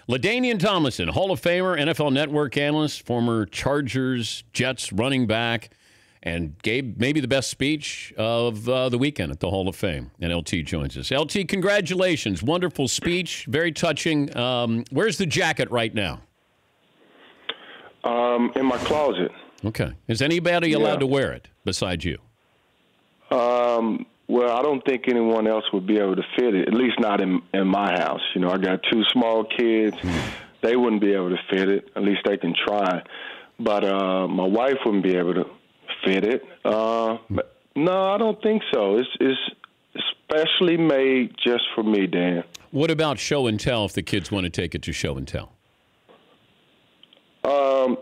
LaDainian Tomlinson, Hall of Famer, NFL Network analyst, former Chargers, Jets running back, and gave maybe the best speech of the weekend at the Hall of Fame. And LT joins us. LT, congratulations. Wonderful speech. Very touching. Where's the jacket right now? In my closet. Okay. Is anybody allowed to wear it besides you? Well, I don't think anyone else would be able to fit it, at least not in my house. You know, I got two small kids. They wouldn't be able to fit it. At least they can try. But my wife wouldn't be able to fit it. No, I don't think so. It's especially made just for me, Dan. What about show and tell if the kids want to take it to show and tell?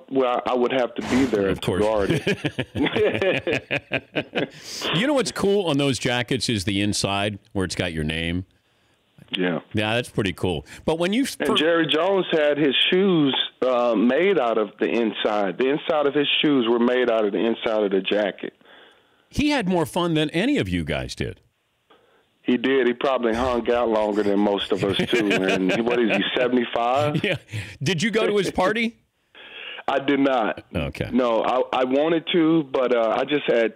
Well, I would have to be there to guard it. You know what's cool on those jackets is the inside where it's got your name. Yeah. Yeah, that's pretty cool. But when you... And Jerry Jones had his shoes made out of the inside. The inside of his shoes were made out of the inside of the jacket. He had more fun than any of you guys did. He did. He probably hung out longer than most of us, too. And what is he, 75? Yeah. Did you go to his party? I did not. Okay. No, I wanted to, but I just had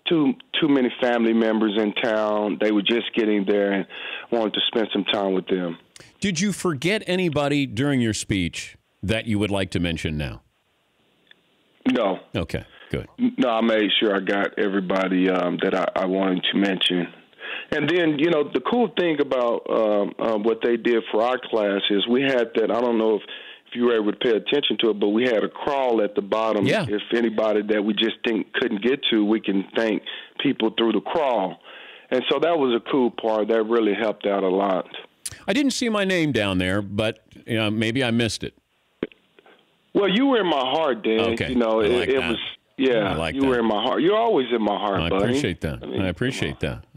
too many family members in town. They were just getting there and wanted to spend some time with them. Did you forget anybody during your speech that you would like to mention now? No. Okay, good. No, I made sure I got everybody that I wanted to mention. And then, you know, the cool thing about what they did for our class is we had that, I don't know if you were able to pay attention to it, but we had a crawl at the bottom. Yeah. If anybody that we just couldn't get to, we can thank people through the crawl. And so that was a cool part. That really helped out a lot. I didn't see my name down there, but you know, maybe I missed it. Well, you were in my heart, Dan. Okay. You know, it was, yeah, I like you that. were in my heart. You're always in my heart, buddy. I appreciate that.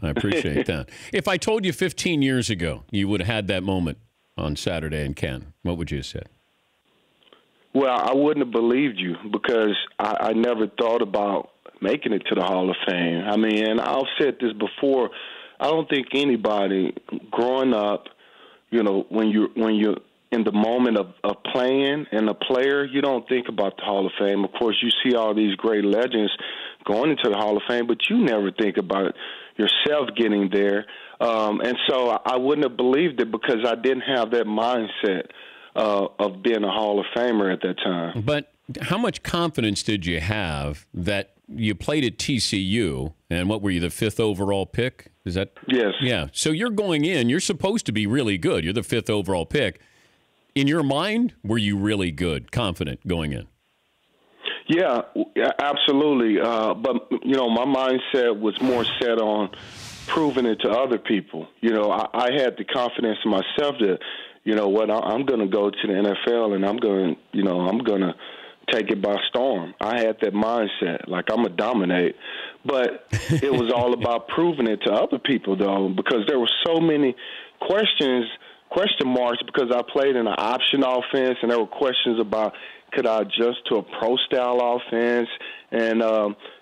I appreciate that. If I told you 15 years ago you would have had that moment on Saturday in Canton, what would you have said? Well, I wouldn't have believed you because I never thought about making it to the Hall of Fame. I mean, and I've said this before. I don't think anybody growing up, you know, when you're in the moment of playing and a player, you don't think about the Hall of Fame. Of course, you see all these great legends going into the Hall of Fame, but you never think about yourself getting there. And so I wouldn't have believed it because I didn't have that mindset of being a Hall of Famer at that time. But how much confidence did you have that you played at TCU, and what were you, the 5th overall pick? Is that? Yes. Yeah. So you're going in, you're supposed to be really good. You're the 5th overall pick. In your mind, were you really good, confident going in? Yeah, absolutely. But, you know, my mindset was more set on proving it to other people. You know, I had the confidence in myself that, you know what, I'm going to go to the NFL and I'm going to take it by storm. I had that mindset, like I'm going to dominate. But it was all about proving it to other people, though, because there were so many question marks because I played in an option offense, and there were questions about could I adjust to a pro-style offense. And,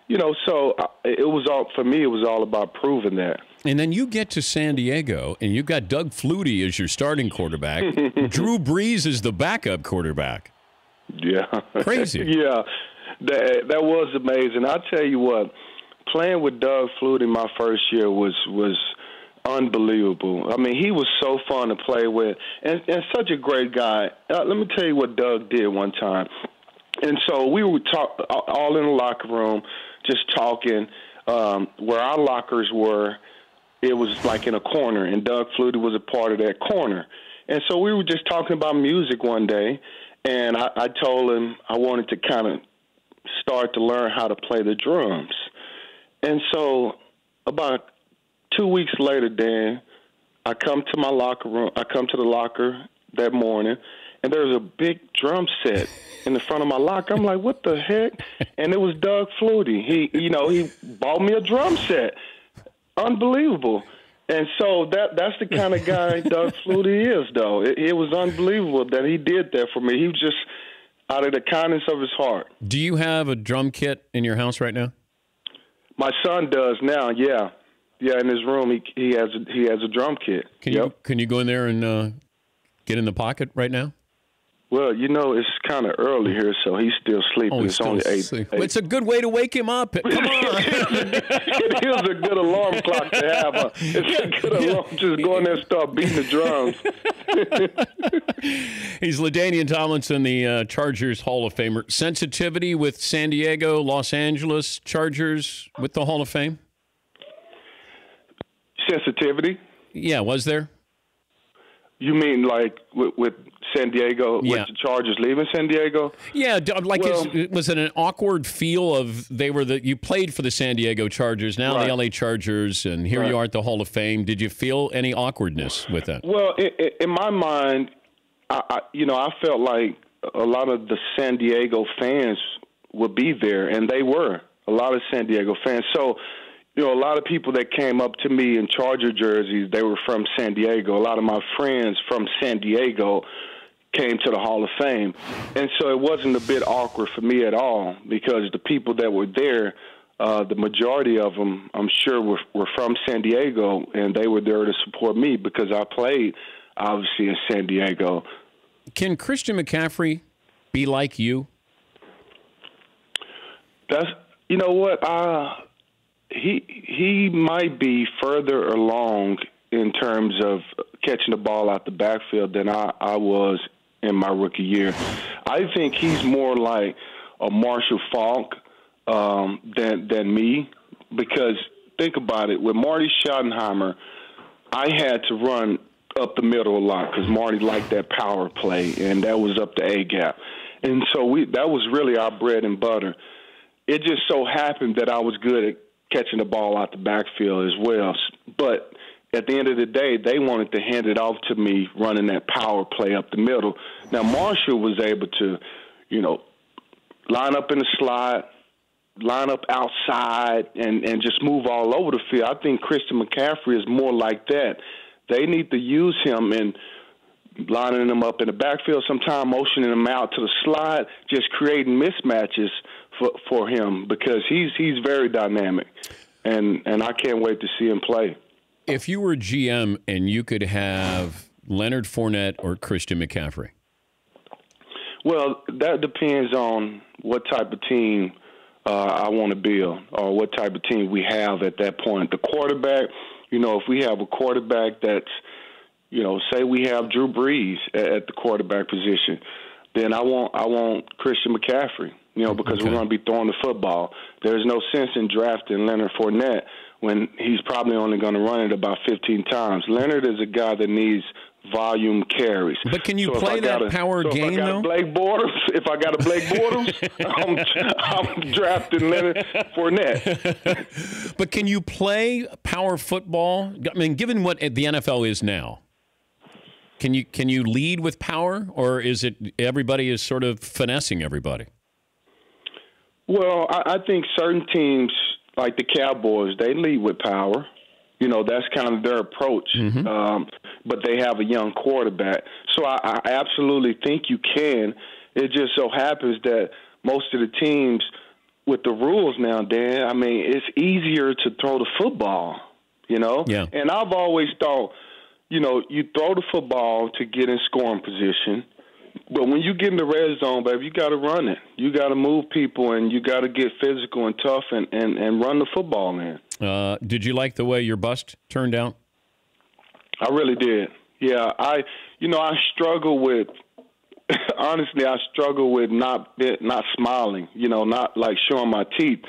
you know, so it was all, for me, it was all about proving that. And then you get to San Diego, and you've got Doug Flutie as your starting quarterback. Drew Brees is the backup quarterback. Yeah. Crazy. Yeah, that was amazing. I'll tell you what, playing with Doug Flutie my first year was unbelievable. I mean, he was so fun to play with and such a great guy. Let me tell you what Doug did one time. And so we would talk all in the locker room, just talking where our lockers were. It was like in a corner, and Doug Flutie was a part of that corner. And so we were just talking about music one day, and I told him I wanted to kind of start to learn how to play the drums. And so about 2 weeks later, Dan, I come to my locker room. I come to the locker that morning, and there's a big drum set in the front of my locker. I'm like, what the heck? And it was Doug Flutie. He bought me a drum set. Unbelievable. And so that's the kind of guy Doug Flutie is, though. It was unbelievable that he did that for me. He was just out of the kindness of his heart. Do you have a drum kit in your house right now? My son does now, yeah. Yeah, in his room he has a drum kit. Can you go in there and get in the pocket right now? Well, it's kind of early here, so he's still sleeping. He's it's still only 8. asleep. It's a good way to wake him up. Come on. It is a good alarm clock to have. It's a good alarm. Just go in there and start beating the drums. He's LaDainian Tomlinson, the Chargers Hall of Famer. Sensitivity with San Diego, Los Angeles Chargers with the Hall of Fame? Sensitivity? Yeah, was there? You mean like with San Diego, with the Chargers leaving San Diego? Yeah, like was it an awkward feel of you played for the San Diego Chargers, now the LA Chargers, and here you are at the Hall of Fame. Did you feel any awkwardness with that? Well, in my mind, I felt like a lot of the San Diego fans would be there, and they were a lot of San Diego fans. So, a lot of people that came up to me in Charger jerseys, they were from San Diego. A lot of my friends from San Diego came to the Hall of Fame. And so it wasn't a bit awkward for me at all because the people that were there, the majority of them, I'm sure, were from San Diego, and they were there to support me because I played, obviously, in San Diego. Can Christian McCaffrey be like you? You know what? He might be further along in terms of catching the ball out the backfield than I was in my rookie year. I think he's more like a Marshall Faulk than me because think about it. With Marty Schottenheimer, I had to run up the middle a lot because Marty liked that power play, and that was up the A-gap. And so that was really our bread and butter. It just so happened that I was good at catching the ball out the backfield as well. But at the end of the day, they wanted to hand it off to me running that power play up the middle. Now, Marshall was able to, line up in the slot, line up outside, and just move all over the field. I think Christian McCaffrey is more like that. They need to use him in lining him up in the backfield, sometimes motioning him out to the slot, just creating mismatches for him because he's very dynamic, and I can't wait to see him play. If you were GM and you could have Leonard Fournette or Christian McCaffrey? Well, that depends on what type of team I want to build or what type of team we have at that point. The quarterback, if we have a quarterback that's, say we have Drew Brees at the quarterback position, then I want Christian McCaffrey, because we're going to be throwing the football. There's no sense in drafting Leonard Fournette when he's probably only going to run it about 15 times. Leonard is a guy that needs volume carries. But can you play that power game, though? If I got a Blake Bortles, I'm drafting Leonard Fournette. But can you play power football? I mean, given what the NFL is now, can you lead with power, or is it everybody is sort of finessing everybody? Well, I think certain teams, like the Cowboys, they lead with power. That's kind of their approach. Mm-hmm. But they have a young quarterback. So I absolutely think you can. It just so happens that most of the teams with the rules now, Dan, I mean, it's easier to throw the football, Yeah. And I've always thought, you throw the football to get in scoring position. But when you get in the red zone, baby, you got to run it. You got to move people, and you got to get physical and tough and run the football in. Did you like the way your bust turned out? I really did. Yeah, I struggle with honestly, I struggle with not smiling, not like showing my teeth.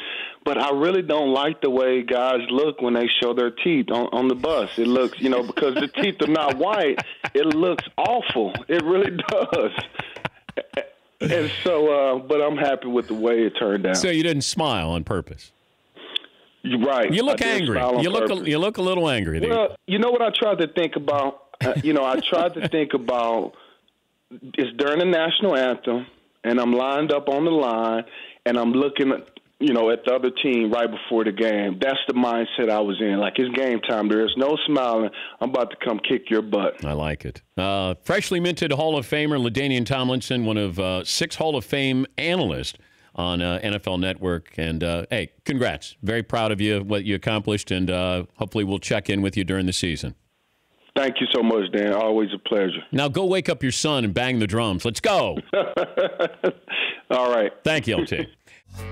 But I really don't like the way guys look when they show their teeth on the bus. It looks, because the teeth are not white, it looks awful. It really does. And so, but I'm happy with the way it turned out. So you didn't smile on purpose? You're right. You look angry. You look a little angry there. Well, you know what I tried to think about? I tried to think about it's during the national anthem, and I'm lined up on the line, and I'm looking at the other team right before the game. That's the mindset I was in. Like, it's game time. There is no smiling. I'm about to come kick your butt. I like it. Freshly minted Hall of Famer LaDainian Tomlinson, one of 6 Hall of Fame analysts on NFL Network. And, hey, congrats. Very proud of you, what you accomplished, and hopefully we'll check in with you during the season. Thank you so much, Dan. Always a pleasure. Now go wake up your son and bang the drums. Let's go. All right. Thank you, LT.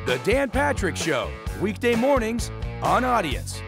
The Dan Patrick Show, weekday mornings on Audience.